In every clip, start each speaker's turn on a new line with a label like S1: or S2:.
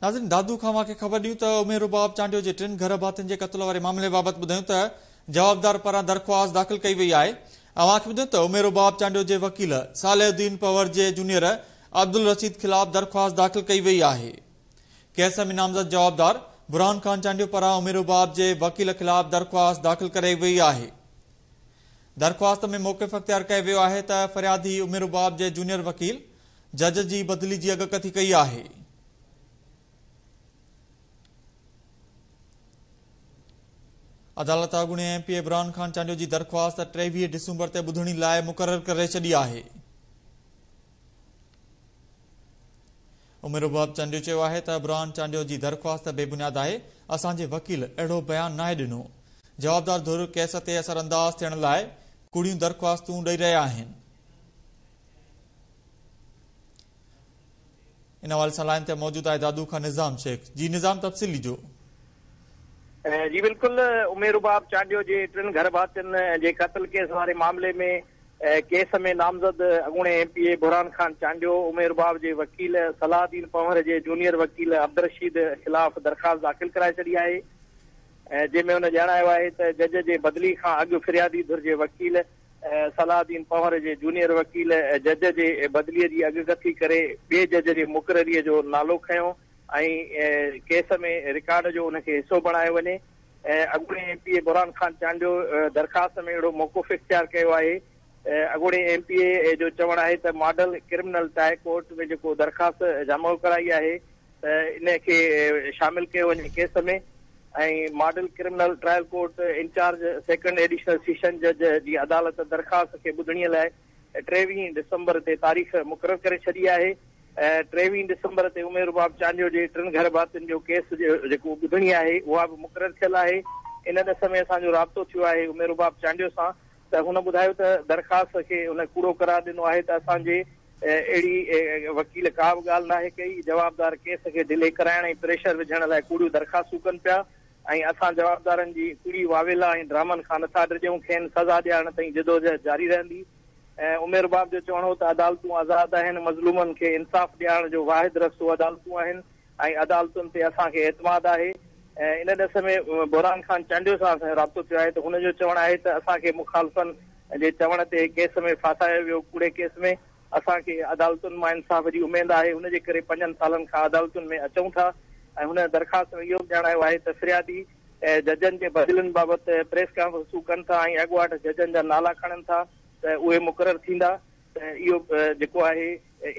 S1: नाज़रीन दादू खां मूंखे ख़बर ॾियूं त उमेर रुबाब चांडियो जे 3 घर भातियुनि जे क़त्ल वारे मामले बाबति ॿुधायूं त जवाबदार पारां दरख़्वास्त दाख़िल कई वई आहे। अवांखे ॿुधायूं त उमेर रुबाब चांडियो जे वकील सालेहुद्दीन पवर जे जूनियर अब्दुल रशीद ख़िलाफ़ दरख़्वास्त दाख़िल कई वई आहे। केस में नामज़द जवाबदार बुरहान खान चांडियो पारां उमेर रुबाब जे वकील ख़िलाफ़ दरख़्वास्त दाख़िल कराई वई आहे। दरख़्वास्त में मौक़िफ़ अख़्तियार कयो वियो आहे त फ़रियादी उमेर रुबाब जे जूनियर वकील जज जी बदिली जी अॻकथी कई आहे। अदालत अॻूणे MPA बुरहान खान चांडियो जी दरख़्वास्त 23 डिसंबर ते ॿुधणी लाइ मुक़रर करे छॾी आहे। उमेर रुबाब चांडियो चयो आहे त बुरहान चांडियो जी दरख़्वास्त बेबुनियाद आहे। असांजे वकील अहिड़ो बयान नाहे ॾिनो। जवाबदार धुर केस ते असरअंदाज थियण लाइ कूड़ियूं दरख़्वास्तूं ॾेई रहिया आहिनि। इन हवाले सां लाइन ते मौजूद आहे दादू खां निज़ाम शेख। जी निज़ाम तफ़सीली जो।
S2: जी बिल्कुल उमेर रुबाब चांडियो जे 3 घर भातियुनि जे क़त्ल केस वारे मामले में केस में नामज़द अॻूणे MPA बुरहान खान चांडियो उमेर रुबाब जे वकील सलाहुद्दीन पंवर जे जूनियर वकील अब्दुल रशीद ख़िलाफ़ दरख़्वास्त दाख़िल कराए छॾी आहे। जंहिंमें हुन ॼाणायो आहे त जज जे बदिली खां अॻु फ़रियादी धुर जे वकील सलाहुद्दीन पंवर जे जूनियर वकील जज जे बदिलीअ जी अॻकथी करे ॿिए जज जे मुक़ररीअ जो नालो खयों ऐं केस में रिकॉर्ड जो उनखे हिसो बणायो वञे। अॻूणे MPA बुरहान खान चांडियो दरख़्वास्त में अहिड़ो मौक़िफ़ इख़्तियार कयो आहे। अॻूणे MPA जो चवणु आहे त मॉडल क्रिमिनल ट्रायल कोर्ट में जेको दरख़्वास्त जमा कराई आहे त इनखे शामिल कयो वञे केस में ऐं model criminal trial court incharge 2nd additional session जज जी अदालत दरख़्वास्त खे ॿुधणीअ लाइ 23 डिसंबर ते तारीख़ मुक़रर करे छॾी आहे। 23 डिसंबर ते उमेर रुबाब चांडियो जे 3 घर भातियुनि जो केस जेको ॿुधणी आहे उहा बि मुक़रर थियल आहे। इन समय असांजो राब्तो थियो आहे उमेर रुबाब चांडियो सां त हुन ॿुधायो त दरख़्वास्त खे हुन कूड़ो करार ॾिनो आहे त असांजे अहिड़ी वकील का बि ॻाल्हि नाहे कई। जवाबदार केस खे डिले कराइण ऐं प्रेशर विझण लाइ कूड़ियूं दरख़्वास्तूं कनि पिया ऐं असां जवाबदारनि जी कूड़ी वावेला ऐं ड्रामनि खां नथा डिॼूं। खेनि सज़ा ॾियण ताईं जदोजहद जारी रहंदी। उमेर रुबाब जो चवणो त अदालतूं आज़ाद आहिनि। मज़लूमनि खे इंसाफ़ ॾियण जो वाहिद रस्तो अदालतूं आहिनि ऐं अदालतुनि ते असांखे एतमाद आहे। इन ॾिस में बुरहान खान चांडियो सां असांजो राब्तो थियो आहे त हुनजो चवणु आहे त असांखे मुखालफ़नि जे चवण ते केस में फासायो वियो। कूड़े केस में असांखे अदालतुनि मां इंसाफ़ जी उमेद आहे। हुनजे करे 5 सालनि खां अदालतुनि में अचूं था ऐं हुन दरख़्वास्त में इहो बि ॼाणायो आहे त फ़रियादी जजनि जे बदिलनि बाबति प्रेस कॉन्फ्रेंसूं कनि था ऐं अॻुवाट जजनि जा नाला खणनि था त उहे मुक़रर थींदा त इहो जेको आहे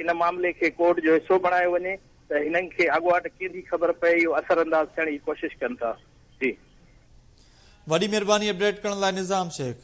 S2: इन मामले खे कोर्ट जो हिसो बणायो वञे त हिननि खे अॻुवाट कीअं ख़बर पए इहो असरअंदाज थियण जी कोशिशि कनि था। जी
S1: वॾी महिरबानी अपडेट करण लाइ निज़ाम शेख।